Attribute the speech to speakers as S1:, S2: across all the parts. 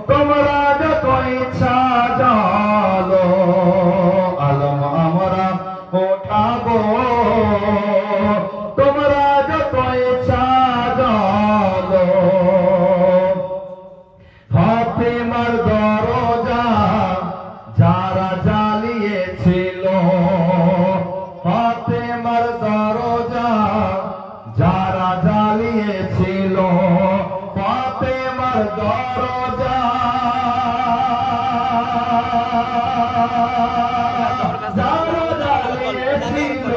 S1: তোমরা যত ইচ্ছা জানো আলম আমরা ওঠাবো তোমরা যত ইচ্ছা জানো ফাতেমার দরজা যারা জ্বালিয়েছিল ফাতেমার দরজা যারা জ্বালিয়েছিল ফাতেমার দরজা যারা জ্বালিয়েছিল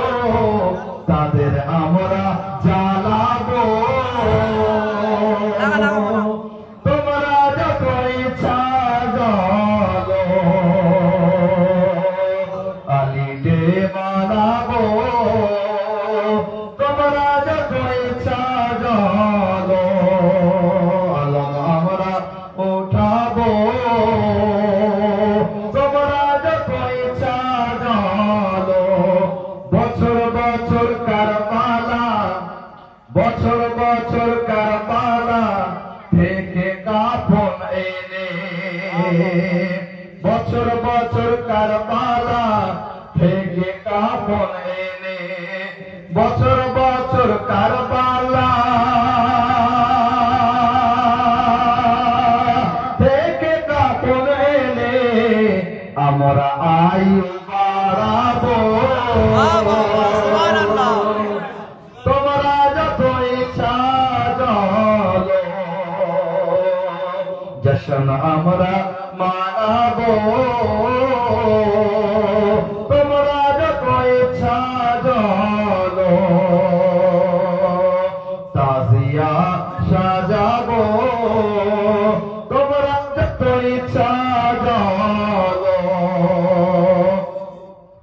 S1: তাদের আমরা জ্বালাবো তোমরা যত ইচ্ছা জানো আলীকে মানাবো তোমরা যত ইচ্ছা জানো আলম আমরা উঠাবো তোমরা যত ইচ্ছা জানো বছর বছর কারবালা বছর বছর কারবালা থেকে কাফন এনে বছর বছর কারবালা থেকে কাফন এনে বছর বছর কারবালা থেকে কাফন এনে আমরা আয়ু বাড়াবো তোমরা যত ইচ্ছা জানো জশন আমরা মানাবো তোমরা যত ইচ্ছা জানো তাজিয়া সাজাবো তোমরা যত ইচ্ছা জানো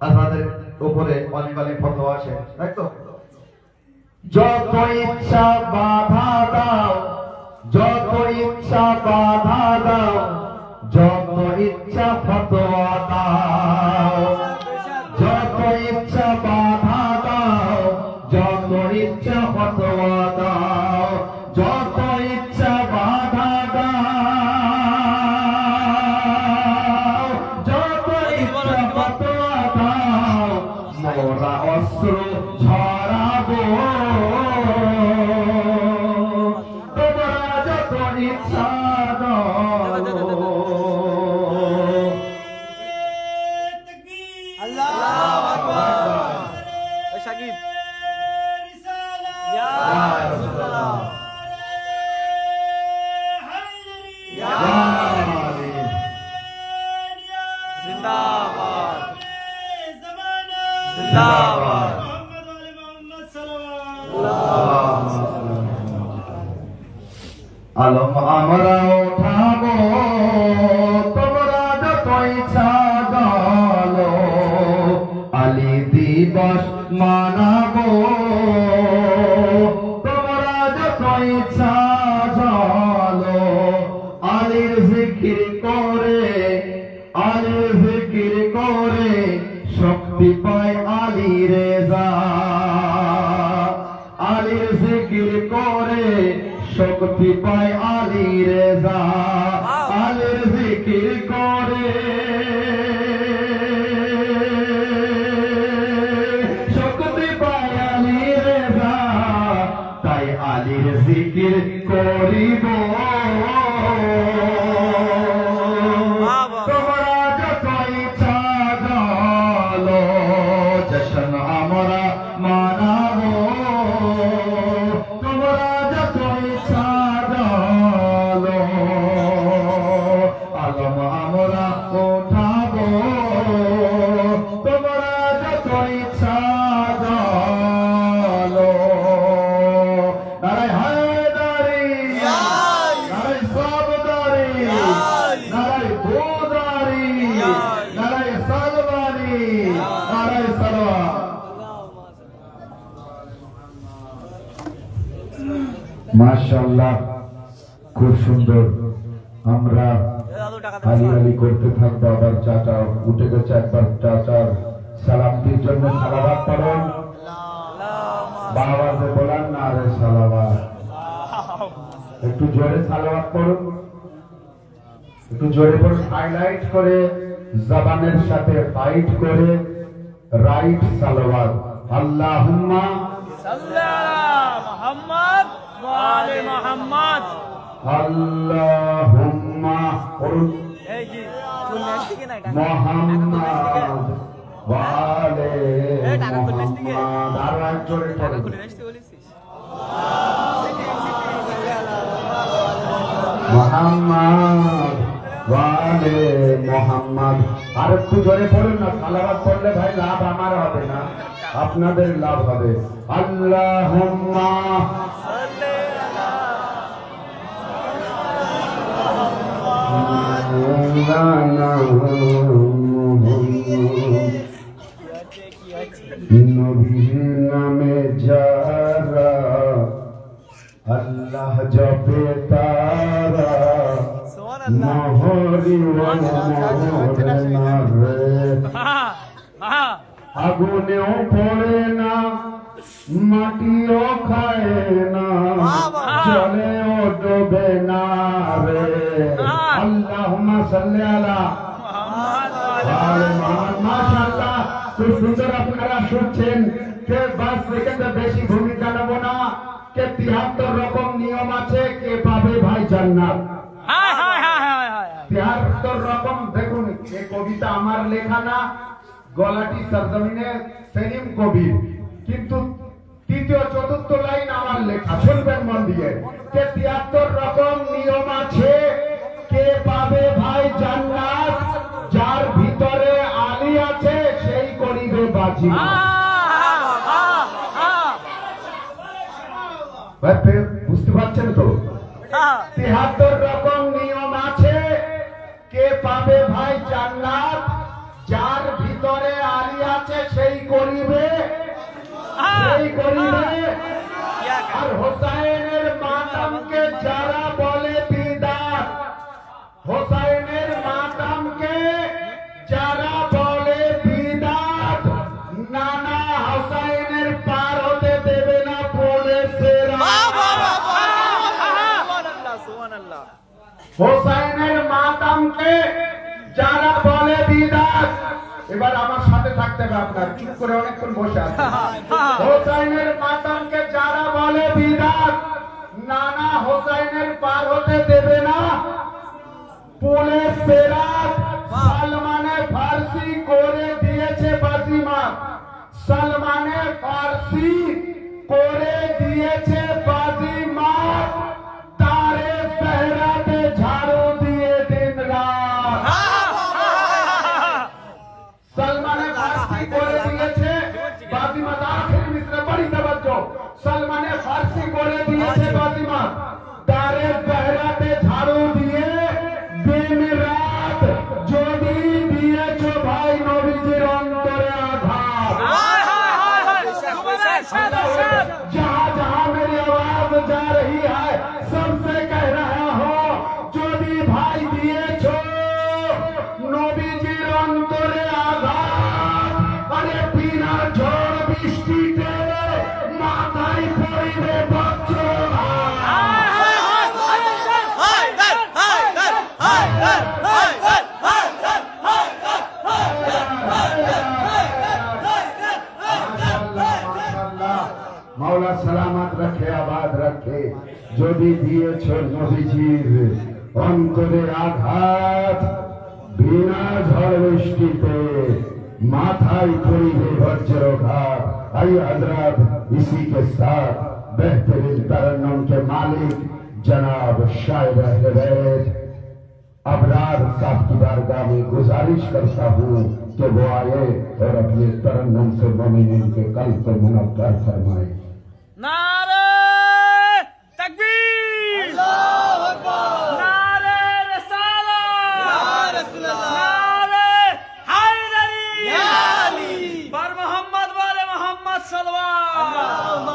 S1: আপনাদের উপরে অনেক অনেক ফতোয়া আছে তাই তো যত ইচ্ছা বাধা দাও যত ইচ্ছা বাধা দাও যত ইচ্ছা ফতোয়া দাও যত ইচ্ছা বাধা দাও যত ইচ্ছা ফতোয়া দাও যত ইচ্ছা বাধা দাও যত ইচ্ছা ফতোয়া দাও মোরা অস্ত্র ঝরাবো তোমরা যত ইচ্ছা জানো
S2: আল্লাহু আকবার শাকিব ইয়া রাসূলুল্লাহ ইয়া জিন্দাবাদ জিন্দাবাদ মুহাম্মদ আলী মুহাম্মদ সাল্লাল্লাহু
S1: আলম আমরা উঠাবো তোমরা যত ইচ্ছা জানো আলী দিবস মানাবো তোমরা যত ইচ্ছা জানো আলীর জিকির করে শক্তি পায় আলী রেজা আলীর জিকির করে শক্তি পায় আলী রেজা আলীর জিকির করে শক্তি পায় আলী রেজা তাই আলীর জিকির করিব তোমরা যত ইচ্ছা জানো জশন আমরা মানাবো তোমরা যত ইচ্ছা জানো আলম আমরা উঠাবো তোমরা যত ইচ্ছা জানো নারায় হায়দারি নারায় সাবদারি নারায় ভোদারি নারায় সালবানি নারায় সালওয়া মাশাআল্লাহ খুব সুন্দর আমরা আলী আলী করতে থাকবো আবার চাচা উঠে গেছে একবার চাচার সালামটির জন্য সালাওয়াত পড়ুন বাবা से बोला नारे सलावत একটু জোরে সালাওয়াত পড়ুন, একটু জোরে পড়ুন, হাইলাইট করে জবানের সাথে ফাইট করে রাইট সালাওয়াত। আল্লাহুম্মা
S2: সাল্লি আলা মুহাম্মদ ওয়া আলি মুহাম্মদ।
S1: আল্লাহুম্মা পড়ুন
S2: এই জি ফুল নেক্সট থেকে না টাকা
S1: মুহাম্মদ ওয়া আলি
S2: এই টাকা ফুল নেক্সট থেকে
S1: মুহাম্মদ। আর এক জোরে
S2: টাকা
S1: পড়ুন
S2: ফুল নেক্সট থেকে বলিস
S1: মোহাম্মদ ওয়ালে মোহাম্মদ। আর একটু জোরে পড়ুন না, সালাওয়াত পড়লে ভাই লাভ আমার হবে না, আপনাদের লাভ হবে। আল্লাহুম্মা
S2: সাল্লি আলা
S1: নবীর নামে যারা আল্লাহ জপে তারা
S2: সুবহানাল্লাহ।
S1: মোহরি মোহরে না রে,
S2: হ্যাঁ হ্যাঁ
S1: আগুনেও পড়ে না মাটিও খায় না জলেও ডোবে না রে। আল্লাহুম্মা সাল্লি আলা আলে মুহাম্মদ। মাশাআল্লাহ, খুব সুন্দর আপনারা শুনছেন। কে 5 সেকেন্ডে বেশি ভূমিকা নেব না। কে 73 রকম নিয়ম আছে, কে পাবে ভাই জান্নাত।
S2: হায় হায় হায় হায় হায়
S1: 73 রকম। দেখুন, এই কবিতা আমার লেখা না, গলাটি সরজমিনে সেলিম কবির, কিন্তু তৃতীয় চতুর্থ লাইন আমার লেখা। শুনবেন মন দিয়ে। কে 73 রকম নিয়ম আছে, কে পাবে ভাই জান্নাত, যার ভিতরে আলী আছে সেই করিবে বাজি। ভাই বুঝতে পারছেন তো? 73 রকম নিয়ম আছে, কে পাবে ভাই জান্নাত, যার ভিতরে আলী আছে সেই করিবে, সেই করিবে। আর হোসাইনের মাতামকে যারা বলে বিদাত, হোসাইনের মাতামকে যারা বলে বিদাত, নানা হোসাইনের পার হতে দেবে না বলে সেরা।
S2: সুবহানাল্লাহ।
S1: হোসাইনের মাতামকে যারা বলে বিদাত, এবার আমার সাথে থাকতে হবে আপনার, চুপ করে অনেকক্ষণ বসে আছে। হোসাইনের মাতামকে যারা বলে বিদাত, নানা হোসাইনের পার হতে দেবে না পুলে সেরাত। সালমানে ফার্সি করে দিয়েছে বাজিমাত, সালমানে ফার্সি করে দিয়েছে বাজিমাত, তারে সেহরাতে ঝাড়ু দিয়ে দিন রাত। সলমানে ফার্সি করে দিয়েছে বাজিমাত। আখেরি মিসরে বড়ি তাওজ্জো। সলমানে ফার্সি করে দিয়েছে বাজিমাত, তারে সেহরাতে ঝাড়ু দিয়ে দিন রাত। যদি দিয়েছো ভাই নবীজির অন্তরে আঘাত, जहाँ जहाँ मेरी आवाज जा रही है सबसे कह रहा हूँ, যদি ভাই দিয়েছো নবীজির অন্তরে আঘাত, আরে বিনা ঝড় বৃষ্টিতে মাথায় পড়িবে বজ্রঘাত। মাওলা সালামত রাখে, আবাদ রাখে। যদি দিয়েছ নবীজির অন্তরে আঘাত, বিনা ঝড় বৃষ্টিতে মাথায় পড়িবে বজ্রঘাত। आइए हजरत, इसी के साथ बेहतरीन तरन्नुम के मालिक जनाब शायर अहले बैत अबरार साहब की बारगाह में गुजारिश करता हूँ कि वो आए और अपने तरन्नुम से मोमिनीन के कल्ब को मुनव्वर फरमाए।
S2: नारे तकबीर, अल्लाहु अकबर, नारे रिसालत, या रसूल अल्लाह, नारे हैदरी, या अली, बर मोहम्मद वाले मोहम्मद सल्लल्लाहु अल्लाहुम्मा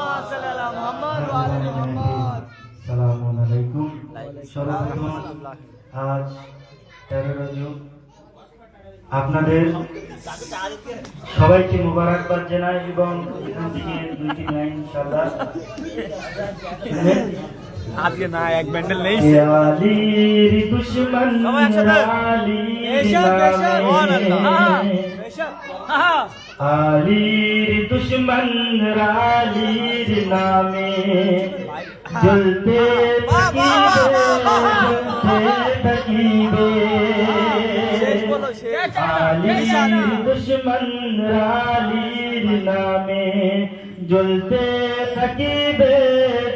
S2: मोहम्मद वाले मोहम्मद।
S3: সালামুন আলাইকুম। সর্বপ্রথম আজ 13 রজব আপনাদের সবাইকে মুবারকবাদ জানাই এবং এখান থেকে 2-3 লাইন ইনশাআল্লাহ
S2: আজকে না এক ব্যান্ডেল নেই
S3: আলীর দুশ্মন
S2: সবাই একসাথে।
S3: আলীর
S2: সুবহানাল্লাহ।
S3: নামে
S2: হ্যাঁ
S3: আলীর দুশ্মন আলীর নামে জ্বলতে থাকিবে আলীর দুশ্মন আলীর নামে জ্বলতে থাকিবে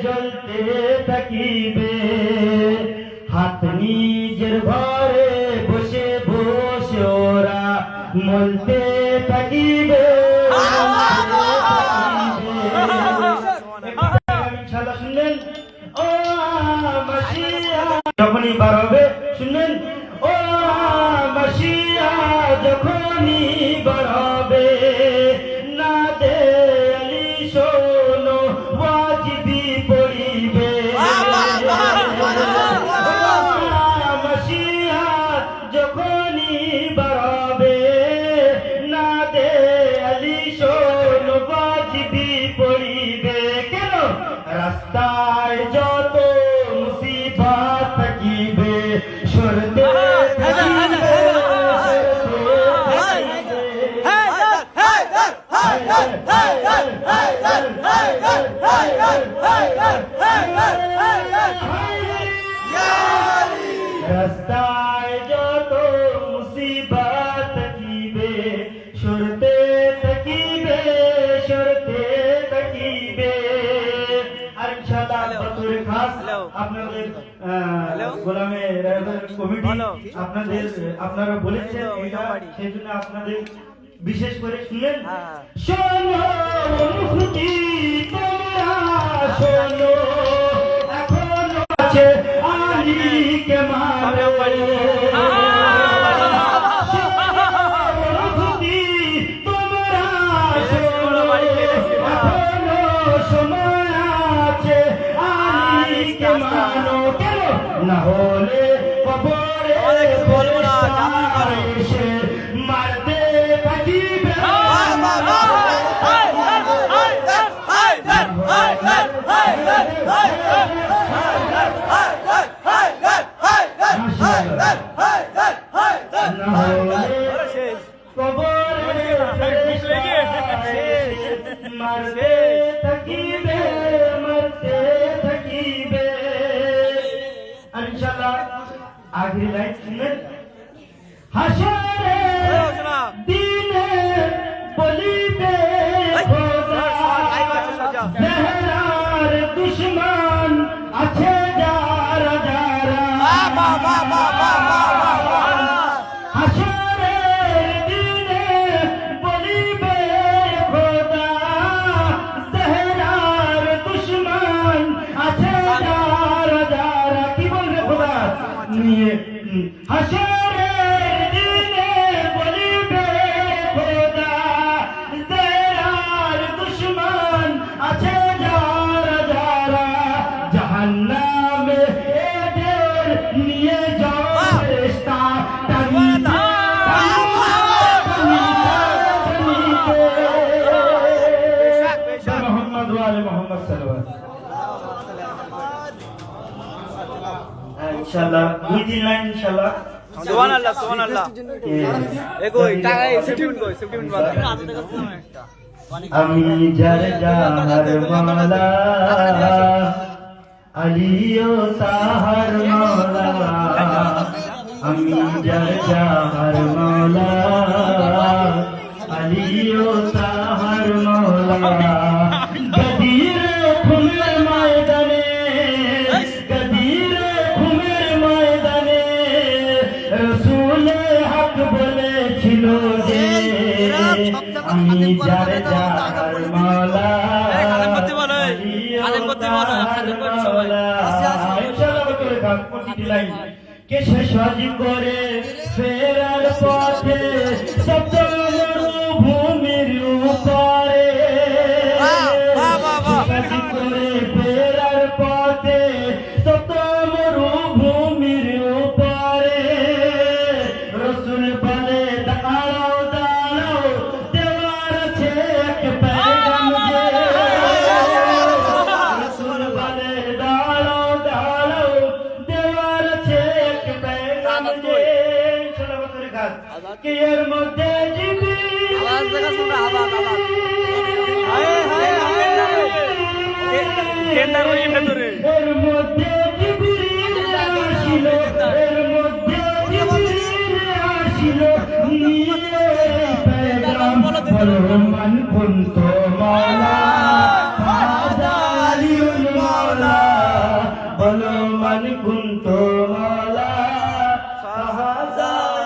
S3: জ্বলতে থাকিবে হাত নিজের ঘরে বসে বসে ওরা মলতে থাকিবে ইনশাআল্লাহ শুনলেন ও মাসিয়া যখনই বার হবে শুনলেন ও মাসিয়া যখনই বার হবে না দে আলী শোনো ওয়াজিবি পড়িবে মাসিয়া যখনই বার হবে না দে আলী শোনো ওয়াজিবি পড়িবে কেন রাস্তায় যত মুসিবত থাকিবে সরতে থাকিবে রাস্তায় যত মুসিবত থাকিবে সরতে থাকিবে সরতে থাকিবে আর ইনশাআল্লাহ বতুরে খাস আপনাদের গোলামে রায়বের কমিটি আপনারা বলেছেন এটা সেজন্য আপনাদের বিশেষ করে শুনলেন শোনো মুফতি তোমরা শোনো এখনো আছে আলীকে মারে মুফতি তোমরা শোনো এখনো সময় আছে আলীকে মানো কেন না হলে কবরে এসে মারতে থাকিবে মারতে থাকিবে মারতে থাকিবে আর ইনশাআল্লাহ আখরি লাইন শুনলেন হাসরে দিনে বলিবে খোদা জহরার দুশ্মন আছে যারা যারা হাসরে দিনে বলিবে খোদা জহরার দুশ্মন আছে যারা যারা কি বলবে খোদা নিয়ে হাসরে দিনে বলিবে খোদা জহরার দুশ্মন আছে যারা যারা জাহান্নামে এদের নিয়ে যাও ফেরেশতা মোহাম্মদ ওয়ালে মোহাম্মদ সাল্লাল্লাহু ইনশাআল্লাহ দুই দিন লাইন ইনশাআল্লাহ
S2: সুবহানাল্লাহ সুবহানাল্লাহ এগোই টাকা 50 মিনিট কই 50 মিনিট বাদ
S3: আমি যার যার মাওলা আলিও তাহার মাওলা আমি যার যার মাওলা আলিও তাহার মাওলা গদির খুমের ময়দানে গদির খুমের ময়দানে রাসূল হক বলেছিল যে আমি যার যার মাওলা কে শেষ করে ফেরার পথে সপ্তম ভূমির উপরে করে ফেরার পথে সপ্তম ভূমির উপরে রসুল বলে দাঁড়াও দাঁড়াও দেওয়ার আছে এক पैगाम রসুল বলে দাঁড়াও আজাদ কে এর মধ্যে
S2: আওয়াজ দেখা শোনা আওয়াজ হায় হায় হায় কেন্দার ওই ভেতরে
S3: এর মধ্যে জিবরিল আসিল এর মধ্যে জিবরিল আসিল নিয়ে পেগাম বলো মান কুন্ত মাওলা আলিউল মাওলা বলো মান কুন্ত মাওলা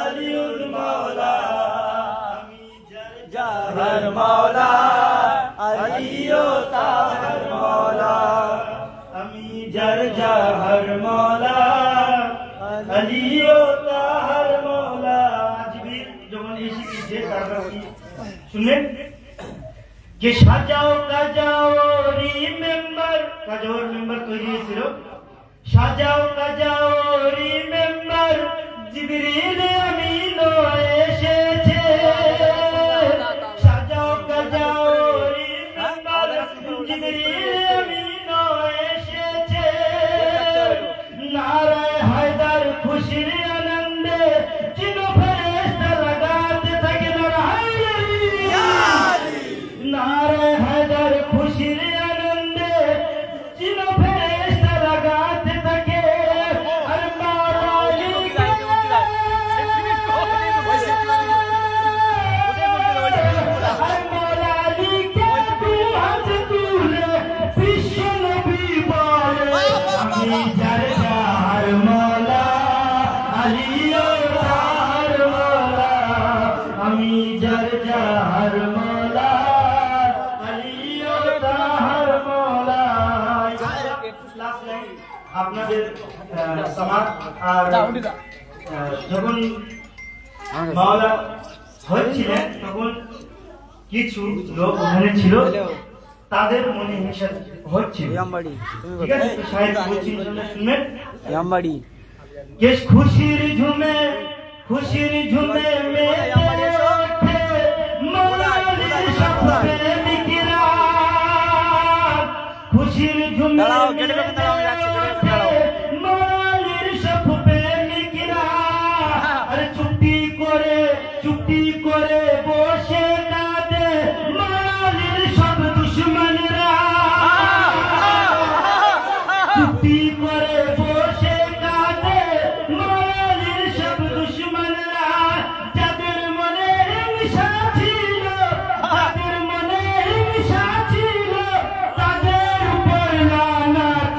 S3: আলিউল মাওলা আমি জাহার মাওলা আলিও তাহার মাওলা আমি জাহার মাওলা আলিও তাহার মাওলা জিবরিল যখন এসে গেছে তারপর কি শুনলেন যে সাজাও কাজাও রিমেম্বার কাজাওর মেম্বার তৈরি হয়েছিল সাজাও কাজাও রিমেম্বার জিবরিল আমিন এসেছে সাজাও কাজাও রিমেম্বার জিবরিল আমিন এসেছে নারায় হায়দার খুশির আনন্দে চিনো ফেরেশতা লাগাতে থাকে নারায় হায়দার খুশির আনন্দে চিনো ফেরেশতা লাগাতে থাকে আর মাওলালিকে আর মাওলালিকে হাত তুলে বিশ্ব নবী বলে আমি জাহার মাওলা আলিও তাহার মাওলা আমি জাহার মাওলা আলিও তাহার মাওলা আপনাদের সমাজ আর যখন মাওলা হচ্ছিলেন তখন কিছু লোক ওখানে ছিল তাদের মনে হিংসা হচ্ছিল
S2: ইয়ামবাড়ি তুমি
S3: ঠিক আছে তো সাহেব বলছি শুনবেন
S2: ইয়ামবাড়ি
S3: যে খুশির ঝুমে মেতে ওঠে মাওলালির সব প্রেমিকরা খুশির ঝুমে
S2: দাঁড়াও, গেটে ঢোকেন, দাঁড়াও, আমি যাচ্ছি, গেটে ঢোকেন, দাঁড়াও।
S3: মাওলালির সব প্রেমিকরা আরে চুপটি করে বসে কাঁদে মাওলালির সব দুশমনরা চুপটি করে বসে কাঁদে মাওলালির সব দুশমনরা যাদের মনে হিংসা ছিল তাদের উপর লানত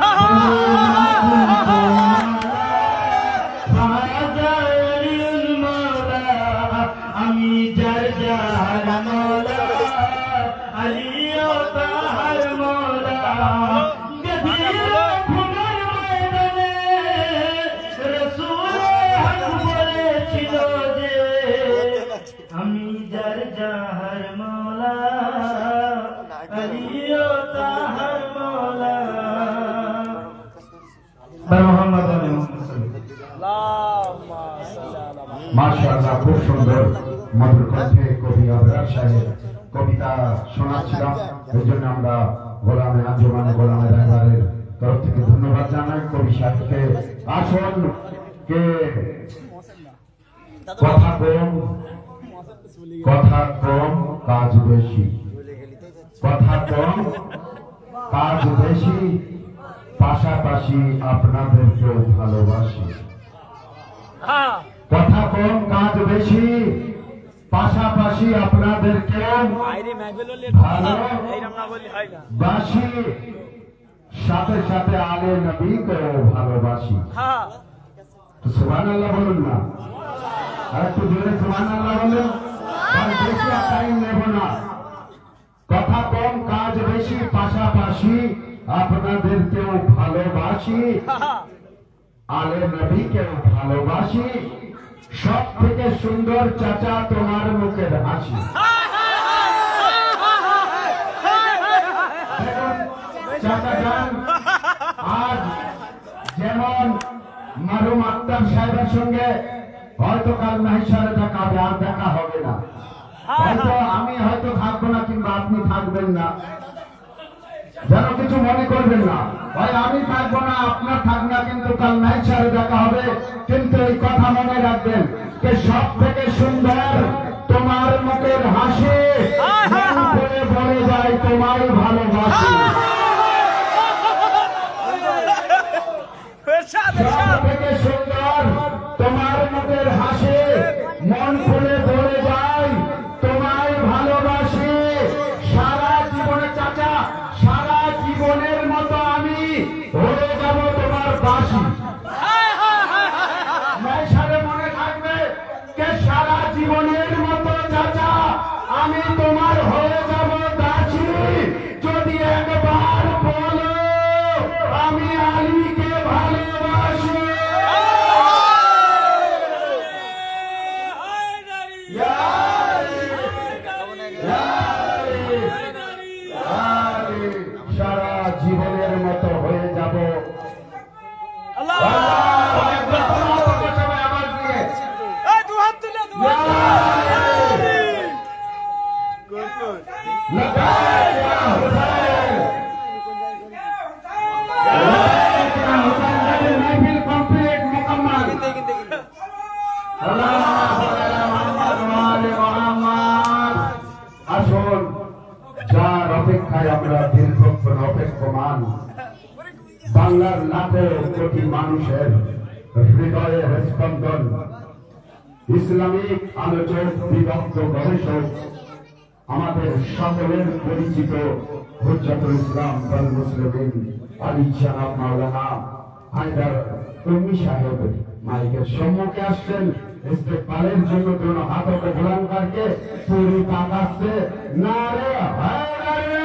S3: আলিউল মাওলা আমি জাহার মাওলা আলিও তাহার মাওলা গদির খুনের ময়দানে রাসূল হক বলেছিল যে আমি জাহার মাওলা আলিও তাহার মাওলা মুহাম্মদ
S2: আল্লাহুম্মা সাল্লি আলা
S1: মাশাআল্লাহ, খুব সুন্দর মধুর কণ্ঠে কবি আবরার সাহেব কবিতা শোনাচ্ছিলাম। এই জন্য আমরা গোলামে আঞ্জুমানে গোলামে রায়বারের তরফ থেকে ধন্যবাদ জানাই কবি সাহেবকে। আসুন কে কথা কম কাজ বেশি, কথা কম কাজ বেশি, পাশাপাশি আপনাদেরকেও ভালোবাসি। কথা কম কাজ বেশি, পাশাপাশি আপনাদেরকেও
S2: আইরে মাহফিল এইরকম না বললি হয় না।
S1: ভালোবাসি, সাথে সাথে আলে নবীকেও ভালোবাসি।
S2: হ্যাঁ
S1: তো সুবহানাল্লাহ বলুন না, আর একটু জোরে সুবহানাল্লাহ বলুন। আর বেশি টাইম নেব না। কথা কম কাজ বেশি, পাশাপাশি আপনাদেরকেও ভালোবাসি, আলে নবীকেও ভালোবাসি। সব থেকে সুন্দর চাচা তোমার মুখের হাসি। চাচা যান, আজ যেমন মারুম আক্তার সাহেবের সঙ্গে হয়তো কাল নাহিসারে দেখা হবে, আর দেখা হবে না। হয়তো আমি হয়তো থাকবো না, কিংবা আপনি থাকবেন না, যেন কিছু মনে করবেন না। ভাই আমি থাকবো না, আপনার থাক না, কিন্তু কাল নাহিসারে দেখা হবে। কিন্তু এই কথা মনে রাখবেন যে সব থেকে সুন্দর তোমার মুখের হাসি, মন করে বলে যায় তোমায় ভালোবাসি। সব থেকে সুন্দর তোমার মুখের হাসি, মন খুলে বলে যায় তোমায় ভালোবাসি। সারা জীবনে চাচা, সারা জীবনের মতো আমি হয়ে যাব তোমার বাসি। সারে মনে থাকবে যে সারা জীবনের মতো চাচা আমি তোমার হয়ে যাব দাসী। যদি একবার বলো আমি আলীকে ভালোবাসি। সারা জীবনের মতো হয়ে যাব। আসুন, যার অপেক্ষায় আমরা দীর্ঘক্ষণ অপেক্ষমান, বাংলার লাখো কোটি মানুষের হৃদয়ের স্পন্দন, ইসলামিক আলোচক, বিদগ্ধ গবেষক, আমাদের সকলের পরিচিত হুজ্জাতুল ইসলাম ওয়াল মুসলিমিন আলী জনাব মাওলানা হায়দার কর্মী সাহেব মাইকের সম্মুখে আসছেন। ইস্তেকবালের জন্য दोनों हाथों को बुलंद करके पूरी ताकत से नारे हैदरी।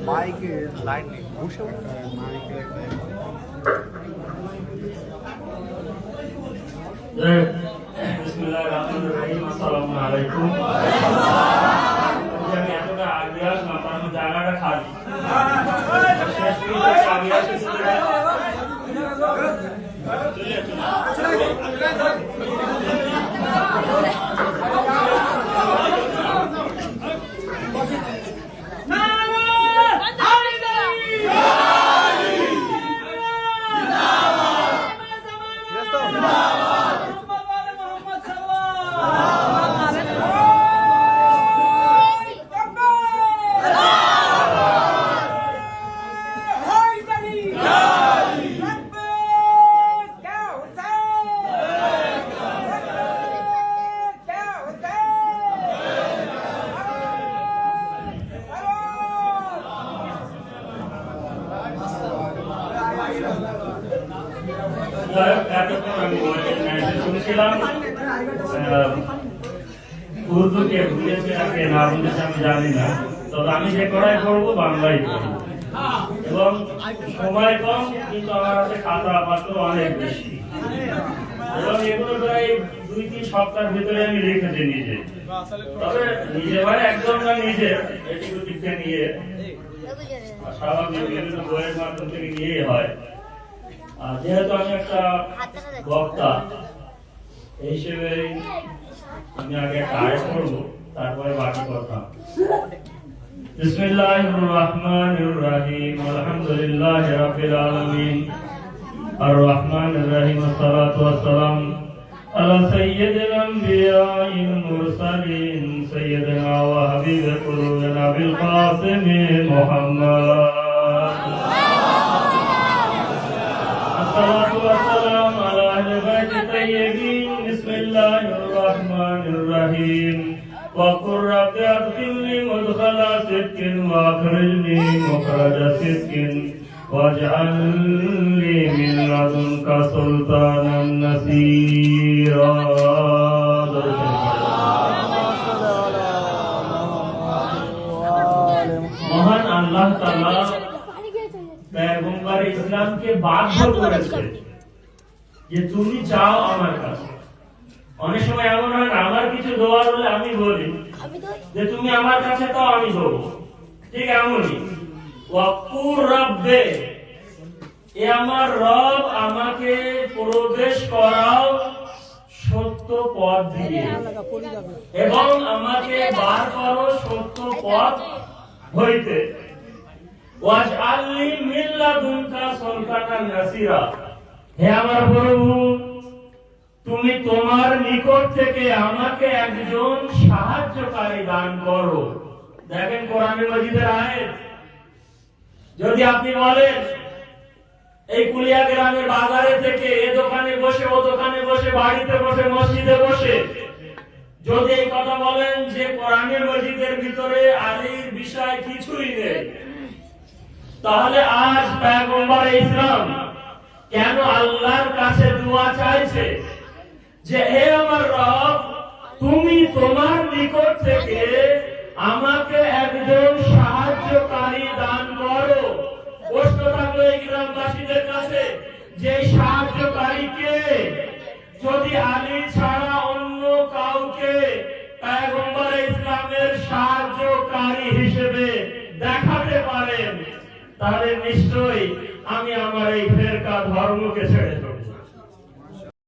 S2: মাইকের লাইন নেই, বসে
S3: বিসমিল্লাহিররহমানিররহিম। আসসালামু আলাইকুম। আমি এতটা আগে আসলাম, তার মধ্যে জায়গাটা খালি। শেষ পর্যন্ত আমি এসেছি। শুনেছিলাম উর্দুকে বুঝেছে আগে না বুঝেছে আমি জানি না, তবে আমি যে করাই করবো বাংলায় করবো এবং সময় কম, কিন্তু আমার কাছে খাতা পাত্র অনেক বেশি এবং এগুলো প্রায় 2-3 সপ্তাহের ভিতরে আমি লিখেছি নিজে। তবে নিজে মানে একদম না, নিজে এটি দিকে নিয়ে স্বাভাবিক বিভিন্ন বইয়ের মাধ্যম থেকে নিয়েই হয়। যেহেতু আমি একটা বক্তা এই হিসেবে আমি আগে একটা আয়াত পড়ব, তারপরে বাকি কথা। বিসমিল্লাহির রহমানির রহিম। আলহামদুলিল্লাহি রাব্বিল আলামিন। আর রহমানির রহিম। সালাতু ওয়াসসালাম আলা সাইয়্যিদিল আমবিয়াইল মুরসালিন সাইয়্যিদিনা ওয়া হাবিবি কুলুবিনা বিল কাসিম মুহাম্মদ। الصلاة والسلام على أهل بيت الطيبين. بسم الله الرحمن الرحيم. وقل رب أدخلني مدخل صدق وأخرجني مخرج صدق واجعل لي من لدنك سلطانا نصيرا. মহান আল্লাহ তাআলা পয়গম্বর ইসলামকে বাধ্য করেছে যে তুমি চাও আমার কাছে। অনেক সময় এমন হয় আমার কিছু দোয়া বলে আমি বলি যে তুমি আমার কাছে তো আমি দেবো, ঠিক এমনই ওয়াকুর রব্বে, এ আমার রব আমাকে প্রবেশ করাও সত্য পথ দিয়ে এবং আমাকে বার করো সত্য পথ হইতে ওয়াজআলনি মিন লাদুনকা সুলতানান নাসিরা, হে আমার প্রভু তুমি তোমার নিকট থেকে আমাকে একজন সাহায্যকারী দান করো। দেখেন কোরআনে মাজিদের আয়াত। যদি আপনি বলেন এই কুলিয়া গ্রামের বাজারে থেকে এ দোকানে বসে ও দোকানে বসে বাড়িতে বসে মসজিদে বসে যদি এই কথা বলেন যে কোরআনের মসজিদের ভিতরে আলীর বিষয় কিছুই নেই, তাহলে আজ পয়গম্বর ইসলাম কেন আল্লাহর কাছে দোয়া চাইছে যে হে আমার রব তুমি তোমার নিকট থেকে আমাকে একজন সাহায্যকারী দান করো। প্রশ্ন থাকলো এই গ্রামবাসীদের কাছে যে সাহায্যকারীকে যদি আলী ছাড়া অন্য কাউকে পয়গম্বর ইসলামের সাহায্যকারী হিসেবে দেখাতে পারেন তাহলে নিশ্চয়ই আমি আমার এই ফেরকা ধর্মকে ছেড়ে দেব।